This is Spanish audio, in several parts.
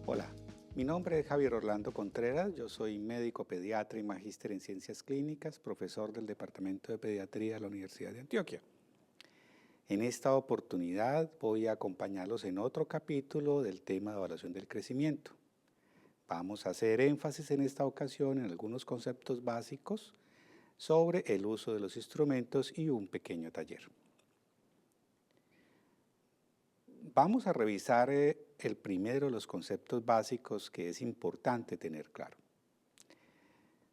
Hola, mi nombre es Javier Orlando Contreras, yo soy médico pediatra y magíster en ciencias clínicas, profesor del Departamento de Pediatría de la Universidad de Antioquia. En esta oportunidad voy a acompañarlos en otro capítulo del tema de evaluación del crecimiento. Vamos a hacer énfasis en esta ocasión en algunos conceptos básicos sobre el uso de los instrumentos y un pequeño taller. Vamos a revisar el primero de los conceptos básicos que es importante tener claro.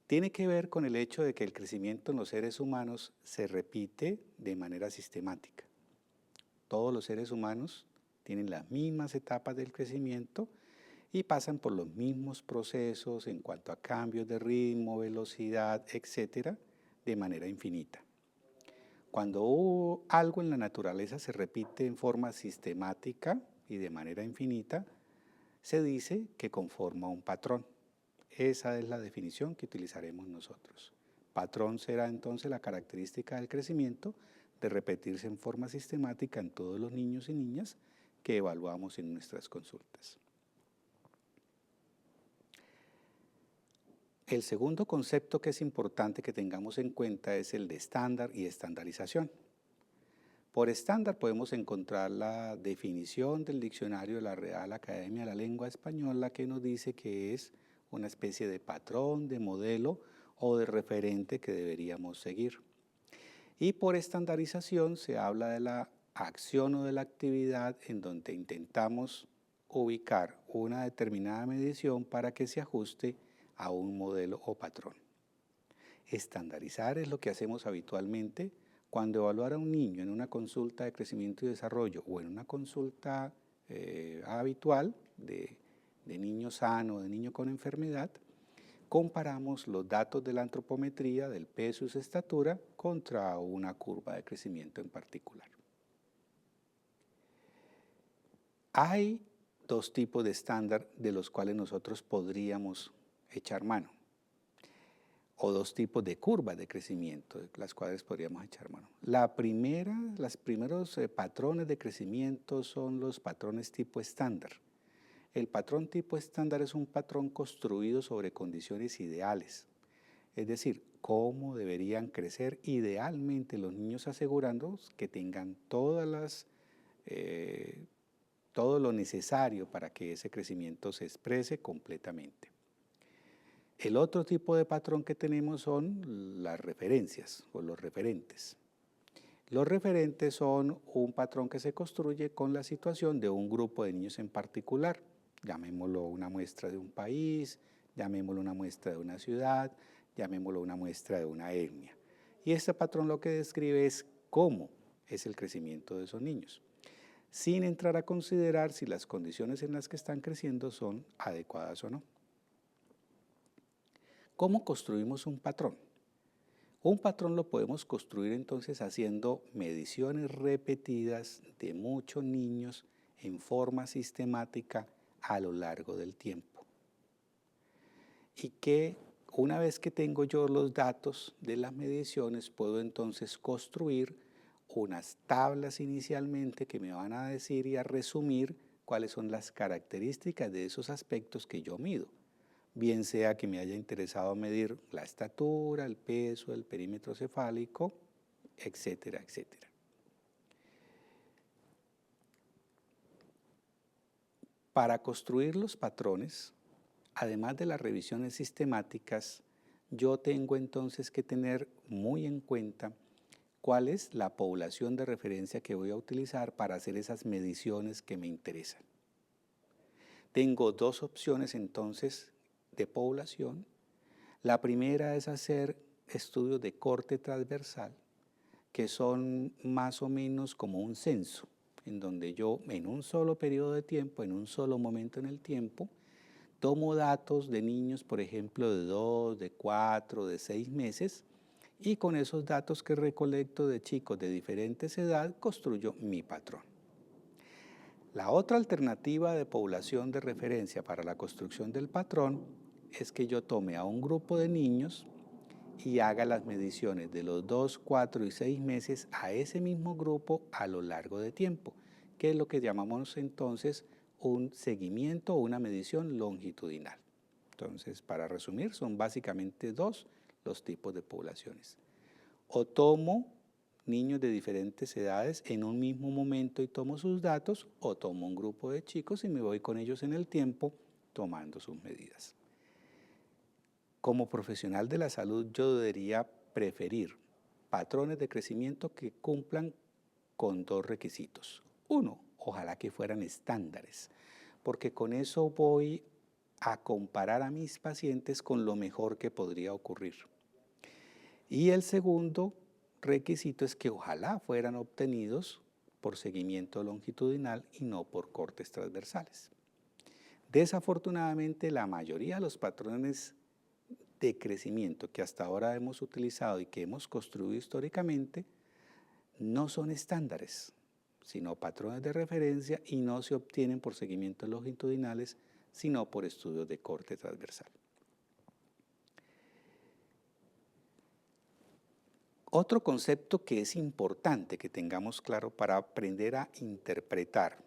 Tiene que ver con el hecho de que el crecimiento en los seres humanos se repite de manera sistemática. Todos los seres humanos tienen las mismas etapas del crecimiento y pasan por los mismos procesos en cuanto a cambios de ritmo, velocidad, etcétera, de manera infinita. Cuando algo en la naturaleza se repite en forma sistemática y de manera infinita, se dice que conforma un patrón. Esa es la definición que utilizaremos nosotros. Patrón será entonces la característica del crecimiento de repetirse en forma sistemática en todos los niños y niñas que evaluamos en nuestras consultas. El segundo concepto que es importante que tengamos en cuenta es el de estándar y estandarización. Por estándar podemos encontrar la definición del diccionario de la Real Academia de la Lengua Española que nos dice que es una especie de patrón, de modelo o de referente que deberíamos seguir. Y por estandarización se habla de la acción o de la actividad en donde intentamos ubicar una determinada medición para que se ajuste a un modelo o patrón. Estandarizar es lo que hacemos habitualmente cuando evaluar a un niño en una consulta de crecimiento y desarrollo o en una consulta habitual de niño sano, de niño con enfermedad, comparamos los datos de la antropometría, del peso y su estatura, contra una curva de crecimiento en particular. Hay dos tipos de estándar de los cuales nosotros podríamos echar mano, o dos tipos de curvas de crecimiento de las cuales podríamos echar mano. Los primeros patrones de crecimiento son los patrones tipo estándar. El patrón tipo estándar es un patrón construido sobre condiciones ideales, es decir, cómo deberían crecer idealmente los niños asegurando que tengan todo lo necesario para que ese crecimiento se exprese completamente. El otro tipo de patrón que tenemos son las referencias o los referentes. Los referentes son un patrón que se construye con la situación de un grupo de niños en particular. Llamémoslo una muestra de un país, llamémoslo una muestra de una ciudad, llamémoslo una muestra de una etnia. Y este patrón lo que describe es cómo es el crecimiento de esos niños, sin entrar a considerar si las condiciones en las que están creciendo son adecuadas o no. ¿Cómo construimos un patrón? Un patrón lo podemos construir entonces haciendo mediciones repetidas de muchos niños en forma sistemática a lo largo del tiempo. Y que una vez que tengo yo los datos de las mediciones, puedo entonces construir unas tablas inicialmente que me van a decir y a resumir cuáles son las características de esos aspectos que yo mido. Bien sea que me haya interesado medir la estatura, el peso, el perímetro cefálico, etcétera, etcétera. Para construir los patrones, además de las revisiones sistemáticas, yo tengo entonces que tener muy en cuenta cuál es la población de referencia que voy a utilizar para hacer esas mediciones que me interesan. Tengo dos opciones entonces de población. La primera es hacer estudios de corte transversal, que son más o menos como un censo, en donde yo en un solo periodo de tiempo, en un solo momento en el tiempo, tomo datos de niños, por ejemplo, de 2, de 4, de 6 meses, y con esos datos que recolecto de chicos de diferentes edades, construyo mi patrón. La otra alternativa de población de referencia para la construcción del patrón es que yo tome a un grupo de niños y haga las mediciones de los 2, 4 y 6 meses a ese mismo grupo a lo largo de tiempo, que es lo que llamamos entonces un seguimiento o una medición longitudinal. Entonces, para resumir, son básicamente dos los tipos de poblaciones. O tomo niños de diferentes edades en un mismo momento y tomo sus datos, o tomo un grupo de chicos y me voy con ellos en el tiempo tomando sus medidas. Como profesional de la salud, yo debería preferir patrones de crecimiento que cumplan con dos requisitos. Uno, ojalá que fueran estándares, porque con eso voy a comparar a mis pacientes con lo mejor que podría ocurrir. Y el segundo requisito es que ojalá fueran obtenidos por seguimiento longitudinal y no por cortes transversales. Desafortunadamente, la mayoría de los patrones de crecimiento que hasta ahora hemos utilizado y que hemos construido históricamente no son estándares, sino patrones de referencia y no se obtienen por seguimientos longitudinales, sino por estudios de corte transversal. Otro concepto que es importante que tengamos claro para aprender a interpretar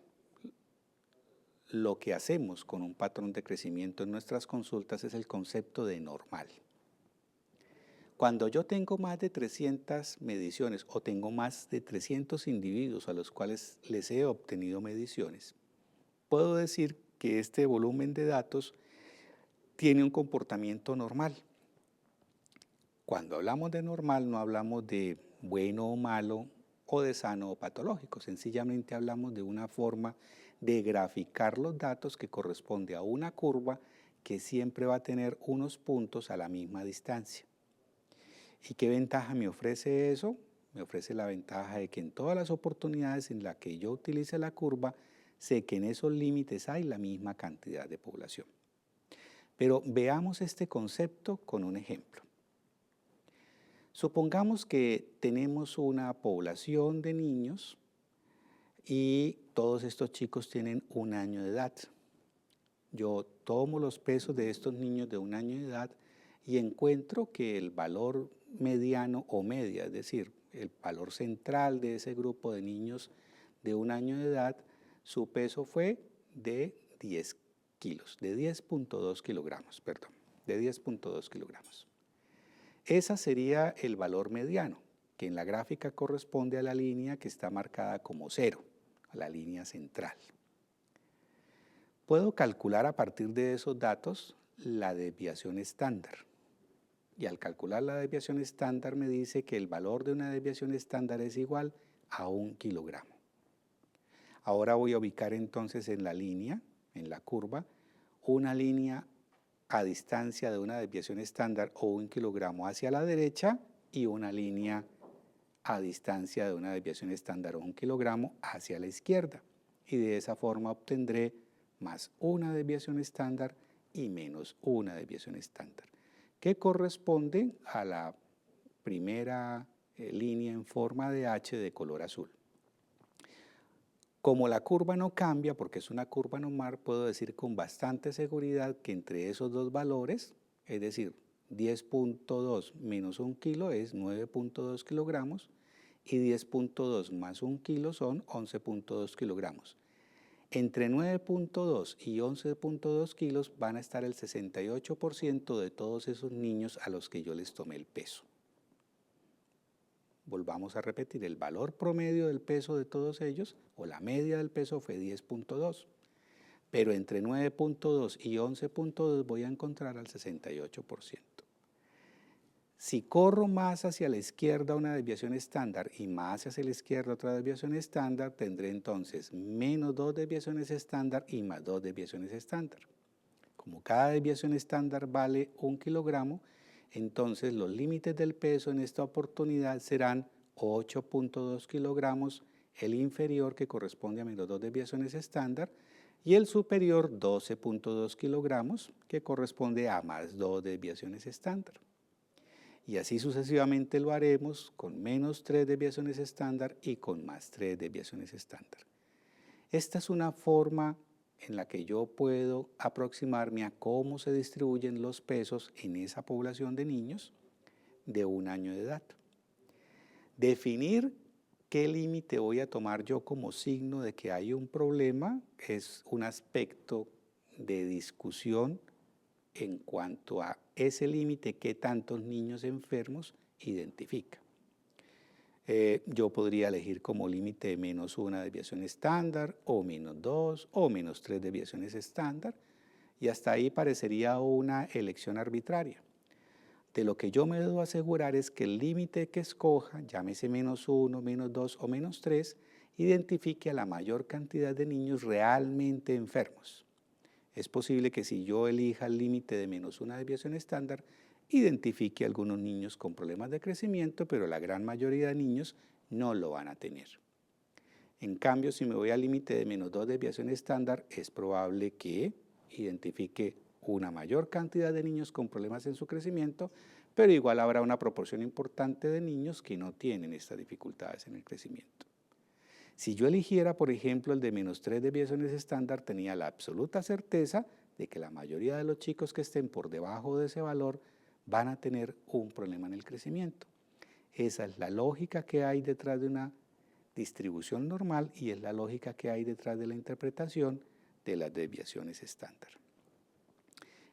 lo que hacemos con un patrón de crecimiento en nuestras consultas es el concepto de normal. Cuando yo tengo más de 300 mediciones o tengo más de 300 individuos a los cuales les he obtenido mediciones, puedo decir que este volumen de datos tiene un comportamiento normal. Cuando hablamos de normal no hablamos de bueno o malo o de sano o patológico, sencillamente hablamos de una forma de graficar los datos que corresponde a una curva que siempre va a tener unos puntos a la misma distancia. ¿Y qué ventaja me ofrece eso? Me ofrece la ventaja de que en todas las oportunidades en las que yo utilice la curva, sé que en esos límites hay la misma cantidad de población. Pero veamos este concepto con un ejemplo. Supongamos que tenemos una población de niños y todos estos chicos tienen 1 año de edad. Yo tomo los pesos de estos niños de 1 año de edad y encuentro que el valor mediano o media, es decir, el valor central de ese grupo de niños de 1 año de edad, su peso fue de 10 kilos, de 10.2 kilogramos, perdón, de 10.2 kilogramos. Ese sería el valor mediano, que en la gráfica corresponde a la línea que está marcada como 0, a la línea central. Puedo calcular a partir de esos datos la desviación estándar. Y al calcular la desviación estándar me dice que el valor de una desviación estándar es igual a 1 kilogramo. Ahora voy a ubicar entonces en la línea, en la curva, una línea a distancia de una desviación estándar o 1 kilogramo hacia la derecha y una línea a distancia de una desviación estándar o 1 kilogramo hacia la izquierda. Y de esa forma obtendré más una desviación estándar y menos una desviación estándar, que corresponden a la primera línea en forma de H de color azul. Como la curva no cambia, porque es una curva normal, puedo decir con bastante seguridad que entre esos dos valores, es decir, 10.2 menos 1 kilo es 9.2 kilogramos y 10.2 más 1 kilo son 11.2 kilogramos. Entre 9.2 y 11.2 kilos van a estar el 68% de todos esos niños a los que yo les tomé el peso. Volvamos a repetir, el valor promedio del peso de todos ellos, o la media del peso, fue 10.2. Pero entre 9.2 y 11.2 voy a encontrar al 68%. Si corro más hacia la izquierda una desviación estándar y más hacia la izquierda otra desviación estándar, tendré entonces menos 2 desviaciones estándar y más 2 desviaciones estándar. Como cada desviación estándar vale 1 kilogramo, entonces los límites del peso en esta oportunidad serán 8.2 kilogramos, el inferior que corresponde a menos 2 desviaciones estándar y el superior 12.2 kilogramos que corresponde a más 2 desviaciones estándar. Y así sucesivamente lo haremos con menos 3 desviaciones estándar y con más 3 desviaciones estándar. Esta es una forma en la que yo puedo aproximarme a cómo se distribuyen los pesos en esa población de niños de 1 año de edad. Definir qué límite voy a tomar yo como signo de que hay un problema es un aspecto de discusión en cuanto a ese límite que tantos niños enfermos identifica. Yo podría elegir como límite -1 desviación estándar, o -2, o -3 desviaciones estándar, y hasta ahí parecería una elección arbitraria. De lo que yo me debo asegurar es que el límite que escoja, llámese -1, -2 o -3, identifique a la mayor cantidad de niños realmente enfermos. Es posible que si yo elija el límite de -1 desviación estándar, identifique a algunos niños con problemas de crecimiento, pero la gran mayoría de niños no lo van a tener. En cambio, si me voy al límite de -2 desviación estándar, es probable que identifique una mayor cantidad de niños con problemas en su crecimiento, pero igual habrá una proporción importante de niños que no tienen estas dificultades en el crecimiento. Si yo eligiera, por ejemplo, el de -3 desviaciones estándar, tenía la absoluta certeza de que la mayoría de los chicos que estén por debajo de ese valor van a tener un problema en el crecimiento. Esa es la lógica que hay detrás de una distribución normal y es la lógica que hay detrás de la interpretación de las desviaciones estándar.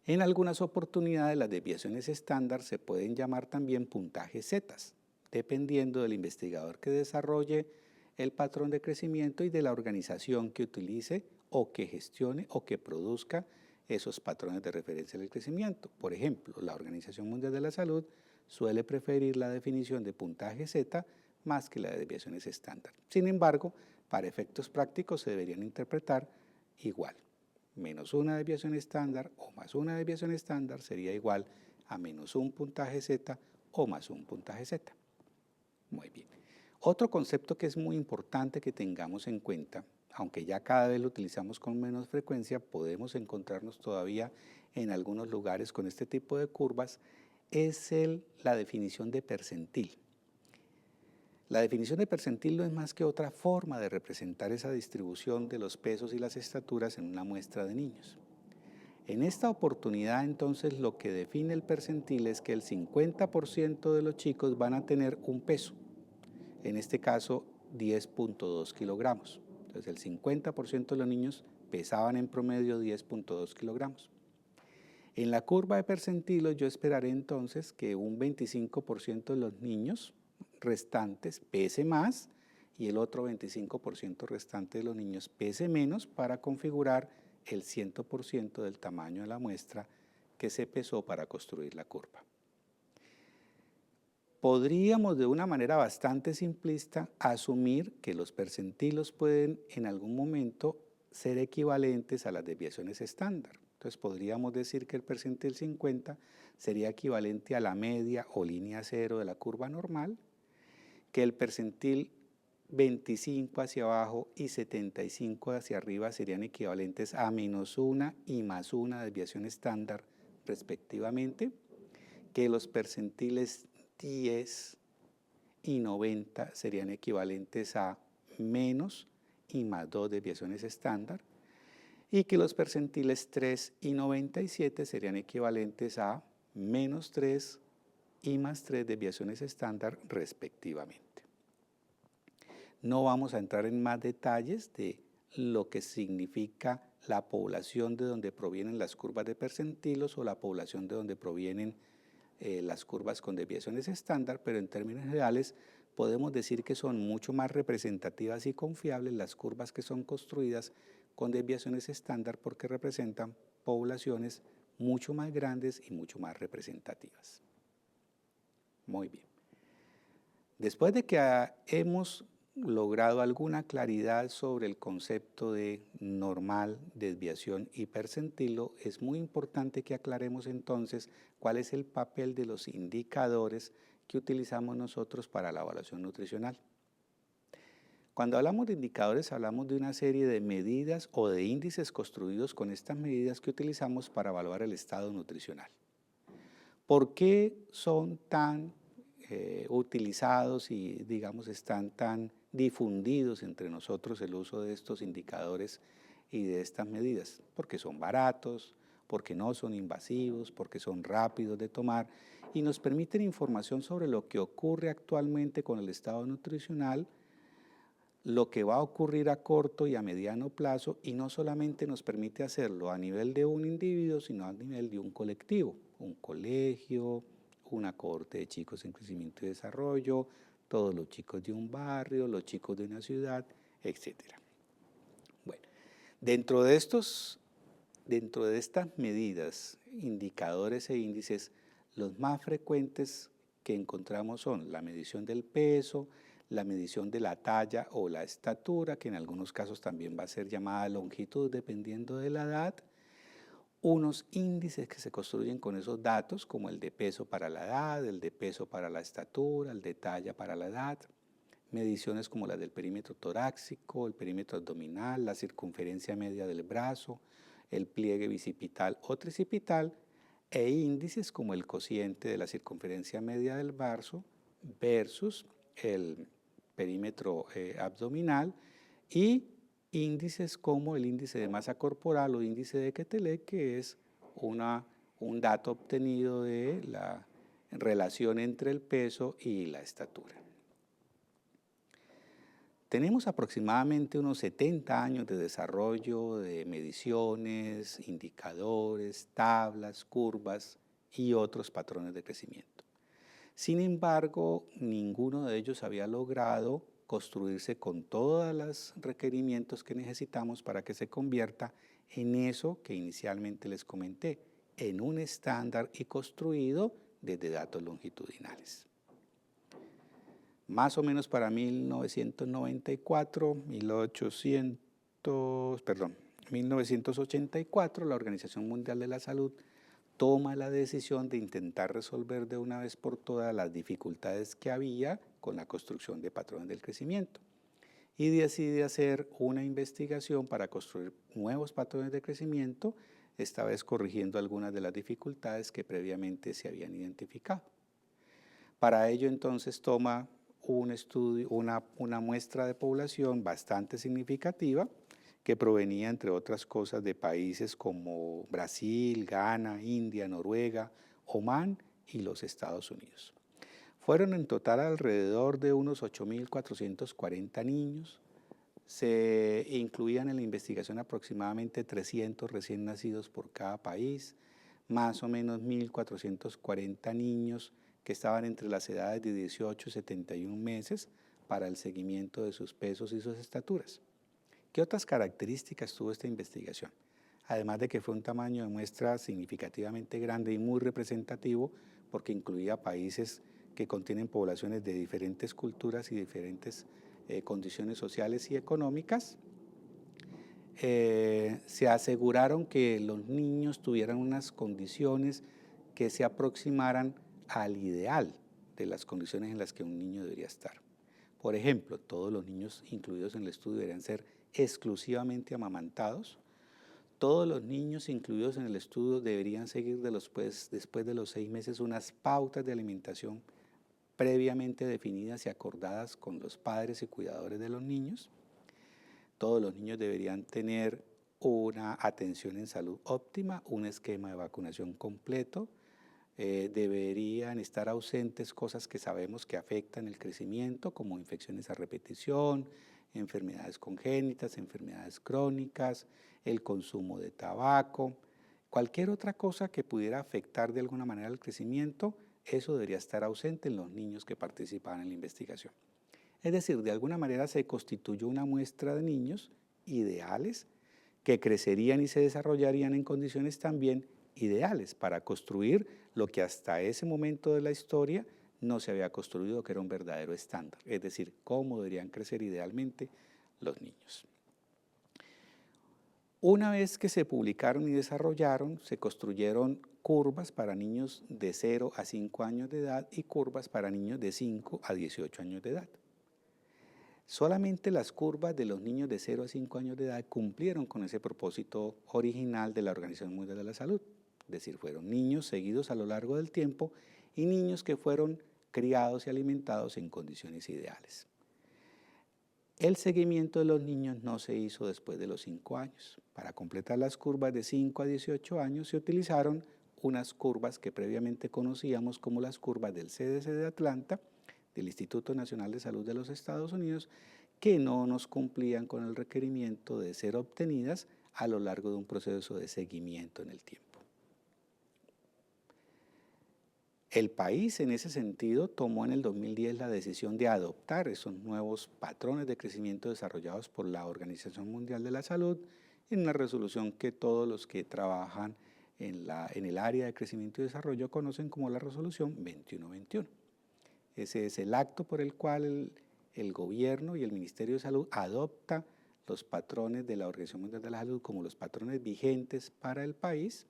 En algunas oportunidades las desviaciones estándar se pueden llamar también puntajes zetas, dependiendo del investigador que desarrolle el patrón de crecimiento y de la organización que utilice o que gestione o que produzca esos patrones de referencia del crecimiento. Por ejemplo, la Organización Mundial de la Salud suele preferir la definición de puntaje Z más que la de desviaciones estándar. Sin embargo, para efectos prácticos se deberían interpretar igual. -1 desviación estándar o +1 desviación estándar sería igual a -1 puntaje Z o +1 puntaje Z. Muy bien. Otro concepto que es muy importante que tengamos en cuenta, aunque ya cada vez lo utilizamos con menos frecuencia, podemos encontrarnos todavía en algunos lugares con este tipo de curvas, es la definición de percentil. La definición de percentil no es más que otra forma de representar esa distribución de los pesos y las estaturas en una muestra de niños. En esta oportunidad, entonces, lo que define el percentil es que el 50% de los chicos van a tener un peso, en este caso 10.2 kilogramos. Entonces, el 50% de los niños pesaban en promedio 10.2 kilogramos. En la curva de percentilos yo esperaré entonces que un 25% de los niños restantes pese más y el otro 25% restante de los niños pese menos para configurar el 100% del tamaño de la muestra que se pesó para construir la curva. Podríamos de una manera bastante simplista asumir que los percentilos pueden en algún momento ser equivalentes a las desviaciones estándar. Entonces podríamos decir que el percentil 50 sería equivalente a la media o línea cero de la curva normal, que el percentil 25 hacia abajo y 75 hacia arriba serían equivalentes a -1 y +1 desviación estándar respectivamente, que los percentiles 10 y 90 serían equivalentes a menos y +2 desviaciones estándar, y que los percentiles 3 y 97 serían equivalentes a -3 y +3 desviaciones estándar respectivamente. No vamos a entrar en más detalles de lo que significa la población de donde provienen las curvas de percentilos o la población de donde provienen las curvas con desviaciones estándar, pero en términos generales podemos decir que son mucho más representativas y confiables las curvas que son construidas con desviaciones estándar porque representan poblaciones mucho más grandes y mucho más representativas. Muy bien. Después de que hemos logrado alguna claridad sobre el concepto de normal, desviación y percentilo, es muy importante que aclaremos entonces cuál es el papel de los indicadores que utilizamos nosotros para la evaluación nutricional. Cuando hablamos de indicadores, hablamos de una serie de medidas o de índices construidos con estas medidas que utilizamos para evaluar el estado nutricional. ¿Por qué son tan utilizados y, digamos, están tan difundidos entre nosotros el uso de estos indicadores y de estas medidas, porque son baratos, porque no son invasivos, porque son rápidos de tomar y nos permiten información sobre lo que ocurre actualmente con el estado nutricional, lo que va a ocurrir a corto y a mediano plazo, y no solamente nos permite hacerlo a nivel de un individuo, sino a nivel de un colectivo, un colegio, una cohorte de chicos en crecimiento y desarrollo, todos los chicos de un barrio, los chicos de una ciudad, etc. Bueno, dentro de estas medidas, indicadores e índices, los más frecuentes que encontramos son la medición del peso, la medición de la talla o la estatura, que en algunos casos también va a ser llamada longitud dependiendo de la edad, unos índices que se construyen con esos datos, como el de peso para la edad, el de peso para la estatura, el de talla para la edad, mediciones como las del perímetro torácico, el perímetro abdominal, la circunferencia media del brazo, el pliegue bicipital o tricipital, e índices como el cociente de la circunferencia media del brazo versus el perímetro abdominal, y índices como el índice de masa corporal o índice de Quetelet, que es un dato obtenido de la relación entre el peso y la estatura. Tenemos aproximadamente unos 70 años de desarrollo de mediciones, indicadores, tablas, curvas y otros patrones de crecimiento. Sin embargo, ninguno de ellos había logrado construirse con todos los requerimientos que necesitamos para que se convierta en eso que inicialmente les comenté, en un estándar y construido desde datos longitudinales. Más o menos para 1984, la Organización Mundial de la Salud toma la decisión de intentar resolver de una vez por todas las dificultades que había con la construcción de patrones del crecimiento y decide hacer una investigación para construir nuevos patrones de crecimiento, esta vez corrigiendo algunas de las dificultades que previamente se habían identificado. Para ello entonces toma un estudio, una muestra de población bastante significativa que provenía, entre otras cosas, de países como Brasil, Ghana, India, Noruega, Omán y los Estados Unidos. Fueron en total alrededor de unos 8.440 niños. Se incluían en la investigación aproximadamente 300 recién nacidos por cada país, más o menos 1.440 niños que estaban entre las edades de 18 y 71 meses para el seguimiento de sus pesos y sus estaturas. ¿Qué otras características tuvo esta investigación? Además de que fue un tamaño de muestra significativamente grande y muy representativo, porque incluía países que contienen poblaciones de diferentes culturas y diferentes condiciones sociales y económicas, se aseguraron que los niños tuvieran unas condiciones que se aproximaran al ideal de las condiciones en las que un niño debería estar. Por ejemplo, todos los niños incluidos en el estudio deberían ser exclusivamente amamantados. Todos los niños incluidos en el estudio deberían seguir después de los 6 meses unas pautas de alimentación previamente definidas y acordadas con los padres y cuidadores de los niños. Todos los niños deberían tener una atención en salud óptima, un esquema de vacunación completo. Deberían estar ausentes cosas que sabemos que afectan el crecimiento, como infecciones a repetición, enfermedades congénitas, enfermedades crónicas, el consumo de tabaco, cualquier otra cosa que pudiera afectar de alguna manera el crecimiento, eso debería estar ausente en los niños que participaban en la investigación. Es decir, de alguna manera se constituyó una muestra de niños ideales que crecerían y se desarrollarían en condiciones también ideales para construir lo que hasta ese momento de la historia no se había construido, que era un verdadero estándar, es decir, cómo deberían crecer idealmente los niños. Una vez que se publicaron y desarrollaron, se construyeron curvas para niños de 0 a 5 años de edad y curvas para niños de 5 a 18 años de edad. Solamente las curvas de los niños de 0 a 5 años de edad cumplieron con ese propósito original de la Organización Mundial de la Salud. Es decir, fueron niños seguidos a lo largo del tiempo y niños que fueron criados y alimentados en condiciones ideales. El seguimiento de los niños no se hizo después de los 5 años. Para completar las curvas de 5 a 18 años se utilizaron unas curvas que previamente conocíamos como las curvas del CDC de Atlanta, del Instituto Nacional de Salud de los Estados Unidos, que no nos cumplían con el requerimiento de ser obtenidas a lo largo de un proceso de seguimiento en el tiempo. El país en ese sentido tomó en el 2010 la decisión de adoptar esos nuevos patrones de crecimiento desarrollados por la Organización Mundial de la Salud en una resolución que todos los que trabajan en el área de crecimiento y desarrollo conocen como la resolución 2121. Ese es el acto por el cual el gobierno y el Ministerio de Salud adopta los patrones de la Organización Mundial de la Salud como los patrones vigentes para el país,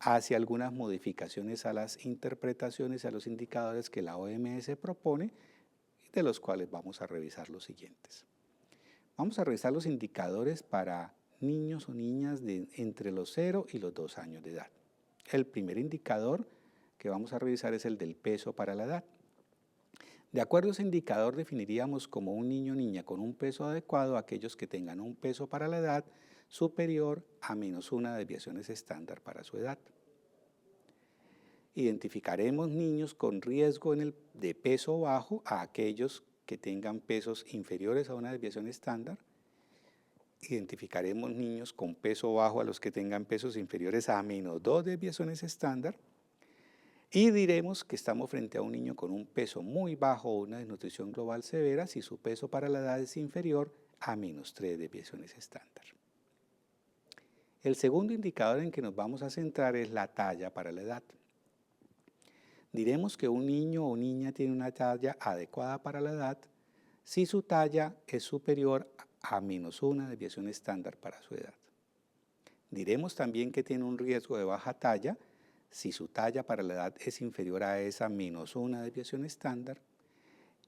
hace algunas modificaciones a las interpretaciones y a los indicadores que la OMS propone, de los cuales vamos a revisar los siguientes. Vamos a revisar los indicadores para niños o niñas de entre los 0 y los 2 años de edad. El primer indicador que vamos a revisar es el del peso para la edad. De acuerdo a ese indicador definiríamos como un niño o niña con un peso adecuado a aquellos que tengan un peso para la edad superior a -1 desviaciones estándar para su edad. Identificaremos niños con riesgo de peso bajo a aquellos que tengan pesos inferiores a una desviación estándar. Identificaremos niños con peso bajo a los que tengan pesos inferiores a -2 desviaciones estándar. Y diremos que estamos frente a un niño con un peso muy bajo o una desnutrición global severa si su peso para la edad es inferior a -3 desviaciones estándar. El segundo indicador en que nos vamos a centrar es la talla para la edad. Diremos que un niño o niña tiene una talla adecuada para la edad si su talla es superior a -1 desviación estándar para su edad. Diremos también que tiene un riesgo de baja talla si su talla para la edad es inferior a esa -1 desviación estándar.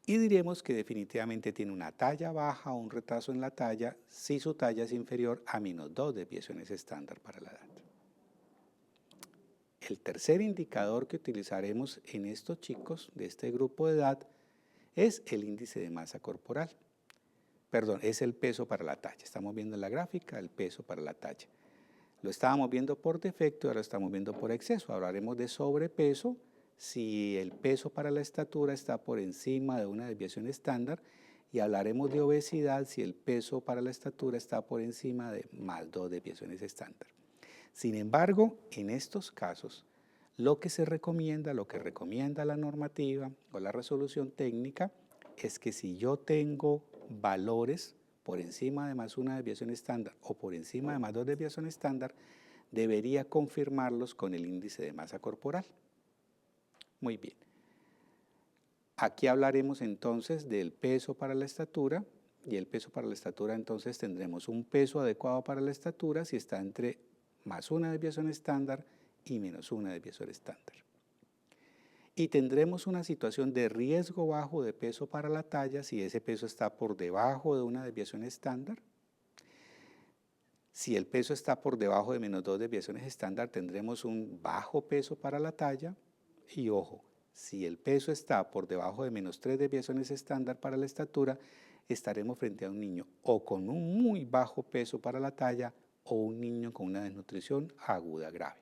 Y diremos que definitivamente tiene una talla baja o un retraso en la talla si su talla es inferior a -2 desviaciones estándar para la edad. El tercer indicador que utilizaremos en estos chicos de este grupo de edad es el índice de masa corporal. Perdón, es el peso para la talla. Estamos viendo en la gráfica el peso para la talla. Lo estábamos viendo por defecto y ahora estamos viendo por exceso. Hablaremos de sobrepeso si el peso para la estatura está por encima de una desviación estándar y hablaremos de obesidad si el peso para la estatura está por encima de +2 desviaciones estándar. Sin embargo, en estos casos, lo que recomienda la normativa o la resolución técnica es que si yo tengo valores por encima de +1 desviación estándar o por encima de +2 desviación estándar, debería confirmarlos con el índice de masa corporal. Muy bien. Aquí hablaremos entonces del peso para la estatura, y el peso para la estatura entonces tendremos un peso adecuado para la estatura si está entre +1 desviación estándar y -1 desviación estándar. Y tendremos una situación de riesgo bajo de peso para la talla si ese peso está por debajo de una desviación estándar. Si el peso está por debajo de -2 desviaciones estándar, tendremos un bajo peso para la talla. Y ojo, si el peso está por debajo de -3 desviaciones estándar para la estatura, estaremos frente a un niño o con un muy bajo peso para la talla o un niño con una desnutrición aguda grave.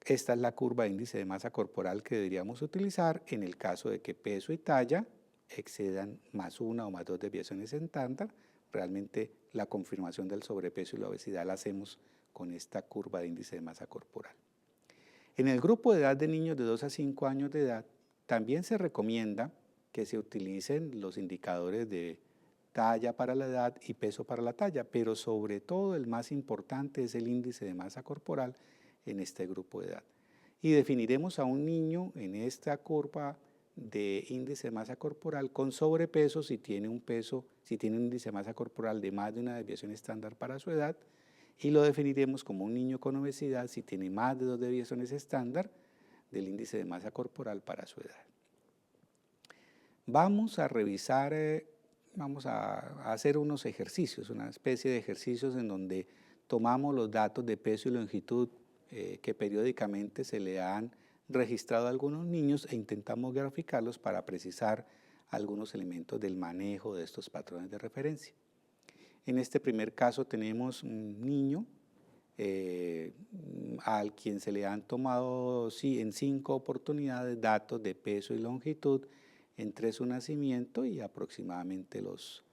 Esta es la curva de índice de masa corporal que deberíamos utilizar en el caso de que peso y talla excedan +1 o +2 desviaciones estándar. Realmente la confirmación del sobrepeso y la obesidad la hacemos con esta curva de índice de masa corporal. En el grupo de edad de niños de 2 a 5 años de edad, también se recomienda que se utilicen los indicadores de talla para la edad y peso para la talla, pero sobre todo el más importante es el índice de masa corporal en este grupo de edad. Y definiremos a un niño en esta curva de índice de masa corporal con sobrepeso si tiene un índice de masa corporal de más de una desviación estándar para su edad, y lo definiremos como un niño con obesidad si tiene más de 2 desviaciones estándar del índice de masa corporal para su edad. Vamos a revisar, vamos a hacer unos ejercicios, una especie de ejercicios en donde tomamos los datos de peso y longitud que periódicamente se le han registrado a algunos niños e intentamos graficarlos para precisar algunos elementos del manejo de estos patrones de referencia. En este primer caso tenemos un niño al quien se le han tomado en 5 oportunidades datos de peso y longitud entre su nacimiento y aproximadamente los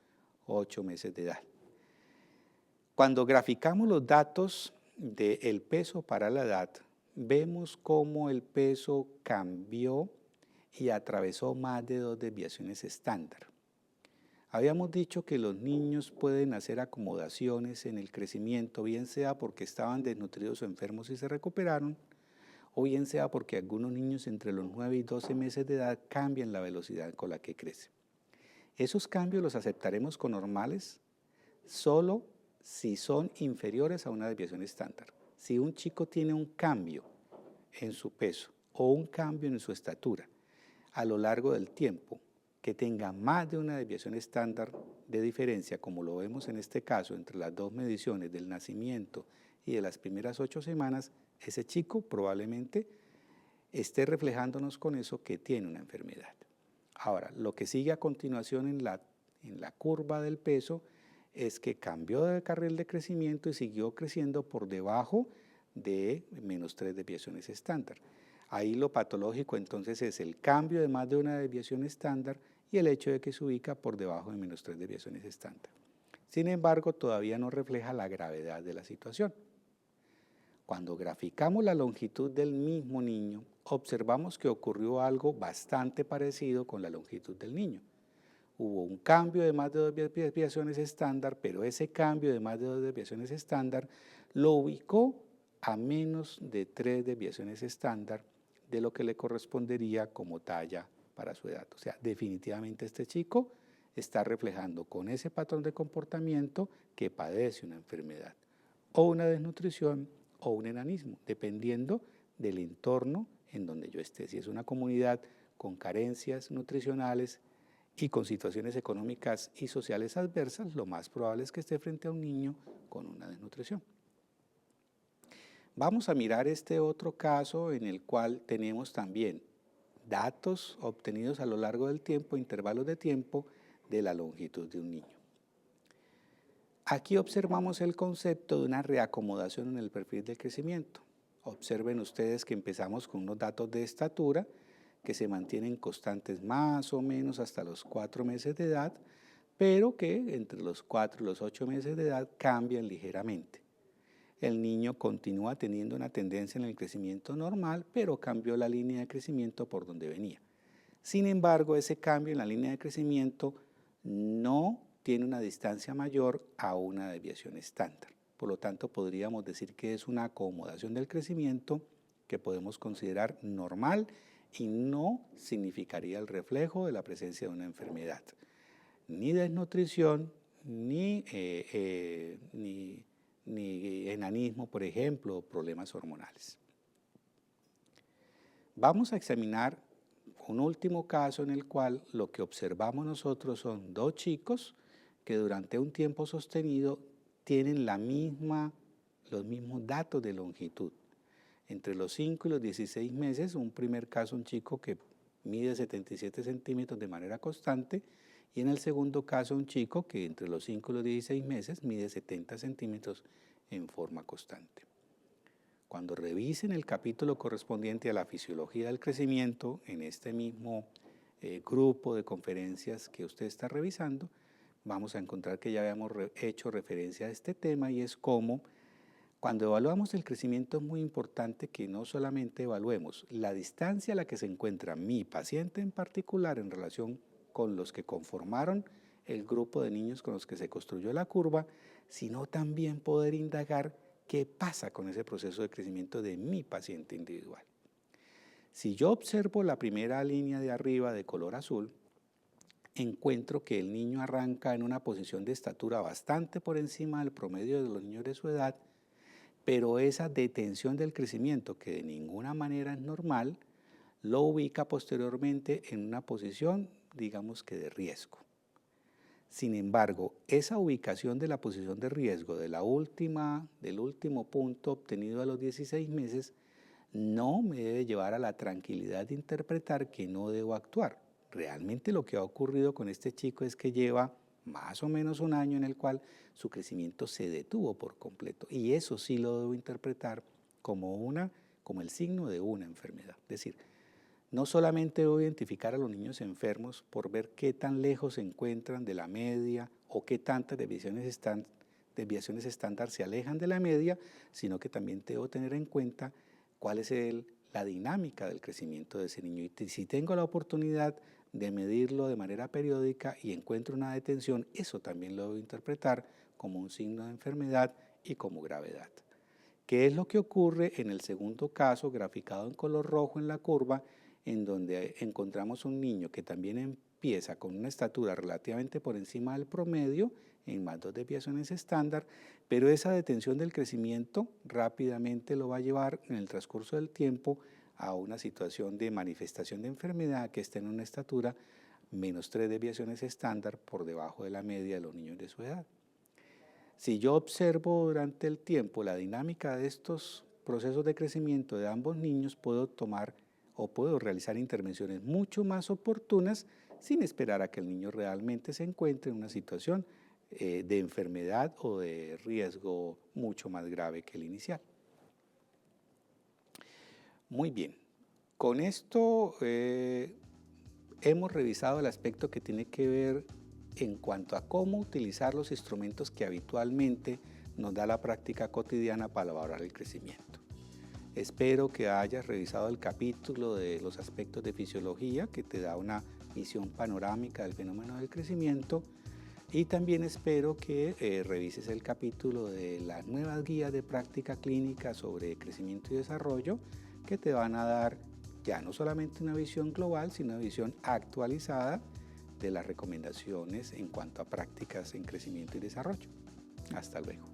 8 meses de edad. Cuando graficamos los datos del peso para la edad, vemos cómo el peso cambió y atravesó más de 2 desviaciones estándar. Habíamos dicho que los niños pueden hacer acomodaciones en el crecimiento, bien sea porque estaban desnutridos o enfermos y se recuperaron, o bien sea porque algunos niños entre los 9 y 12 meses de edad cambian la velocidad con la que crecen. Esos cambios los aceptaremos con normales solo si son inferiores a una desviación estándar. Si un chico tiene un cambio en su peso o un cambio en su estatura a lo largo del tiempo, que tenga más de una desviación estándar de diferencia, como lo vemos en este caso entre las 2 mediciones del nacimiento y de las primeras 8 semanas, ese chico probablemente esté reflejándonos con eso que tiene una enfermedad. Ahora, lo que sigue a continuación en la curva del peso es que cambió de carril de crecimiento y siguió creciendo por debajo de -3 desviaciones estándar. Ahí lo patológico entonces es el cambio de más de una desviación estándar y el hecho de que se ubica por debajo de -3 desviaciones estándar. Sin embargo, todavía no refleja la gravedad de la situación. Cuando graficamos la longitud del mismo niño, observamos que ocurrió algo bastante parecido con la longitud del niño. Hubo un cambio de más de 2 desviaciones estándar, pero ese cambio de más de 2 desviaciones estándar lo ubicó a menos de 3 desviaciones estándar de lo que le correspondería como talla para su edad. O sea, definitivamente este chico está reflejando con ese patrón de comportamiento que padece una enfermedad o una desnutrición o un enanismo, dependiendo del entorno en donde yo esté. Si es una comunidad con carencias nutricionales y con situaciones económicas y sociales adversas, lo más probable es que esté frente a un niño con una desnutrición. Vamos a mirar este otro caso en el cual tenemos también datos obtenidos a lo largo del tiempo, intervalos de tiempo de la longitud de un niño. Aquí observamos el concepto de una reacomodación en el perfil del crecimiento. Observen ustedes que empezamos con unos datos de estatura que se mantienen constantes más o menos hasta los 4 meses de edad, pero que entre los 4 y los 8 meses de edad cambian ligeramente. El niño continúa teniendo una tendencia en el crecimiento normal, pero cambió la línea de crecimiento por donde venía. Sin embargo, ese cambio en la línea de crecimiento no tiene una distancia mayor a una desviación estándar. Por lo tanto, podríamos decir que es una acomodación del crecimiento que podemos considerar normal y no significaría el reflejo de la presencia de una enfermedad, ni desnutrición, ni enanismo, por ejemplo, o problemas hormonales. Vamos a examinar un último caso en el cual lo que observamos nosotros son 2 chicos que durante un tiempo sostenido tienen los mismos datos de longitud. Entre los 5 y los 16 meses, un primer caso, un chico que mide 77 centímetros de manera constante, y en el segundo caso, un chico que entre los 5 y los 16 meses mide 70 centímetros en forma constante. Cuando revisen el capítulo correspondiente a la fisiología del crecimiento en este mismo grupo de conferencias que usted está revisando, vamos a encontrar que ya habíamos hecho referencia a este tema, y es cómo cuando evaluamos el crecimiento es muy importante que no solamente evaluemos la distancia a la que se encuentra mi paciente en particular en relación con los que conformaron el grupo de niños con los que se construyó la curva, sino también poder indagar qué pasa con ese proceso de crecimiento de mi paciente individual. Si yo observo la primera línea de arriba de color azul, encuentro que el niño arranca en una posición de estatura bastante por encima del promedio de los niños de su edad, pero esa detención del crecimiento, que de ninguna manera es normal, lo ubica posteriormente en una posición, digamos que de riesgo. Sin embargo, esa ubicación de la posición de riesgo del último punto obtenido a los 16 meses no me debe llevar a la tranquilidad de interpretar que no debo actuar. realmente lo que ha ocurrido con este chico es que lleva más o menos un año en el cual su crecimiento se detuvo por completo. Y eso sí lo debo interpretar como el signo de una enfermedad. Es decir, no solamente debo identificar a los niños enfermos por ver qué tan lejos se encuentran de la media o qué tantas desviaciones estándar se alejan de la media, sino que también debo tener en cuenta cuál es la dinámica del crecimiento de ese niño. Y si tengo la oportunidad de medirlo de manera periódica y encuentro una detención, eso también lo debo interpretar como un signo de enfermedad y como gravedad. ¿Qué es lo que ocurre en el segundo caso, graficado en color rojo en la curva, en donde encontramos un niño que también empieza con una estatura relativamente por encima del promedio, en más 2 desviaciones estándar, pero esa detención del crecimiento rápidamente lo va a llevar en el transcurso del tiempo a una situación de manifestación de enfermedad que está en una estatura menos 3 desviaciones estándar por debajo de la media de los niños de su edad. Si yo observo durante el tiempo la dinámica de estos procesos de crecimiento de ambos niños, puedo tomar o puedo realizar intervenciones mucho más oportunas sin esperar a que el niño realmente se encuentre en una situación de enfermedad o de riesgo mucho más grave que el inicial. Muy bien, con esto hemos revisado el aspecto que tiene que ver en cuanto a cómo utilizar los instrumentos que habitualmente nos da la práctica cotidiana para valorar el crecimiento. Espero que hayas revisado el capítulo de los aspectos de fisiología que te da una visión panorámica del fenómeno del crecimiento y también espero que revises el capítulo de las nuevas guías de práctica clínica sobre crecimiento y desarrollo que te van a dar ya no solamente una visión global, sino una visión actualizada de las recomendaciones en cuanto a prácticas en crecimiento y desarrollo. Hasta luego.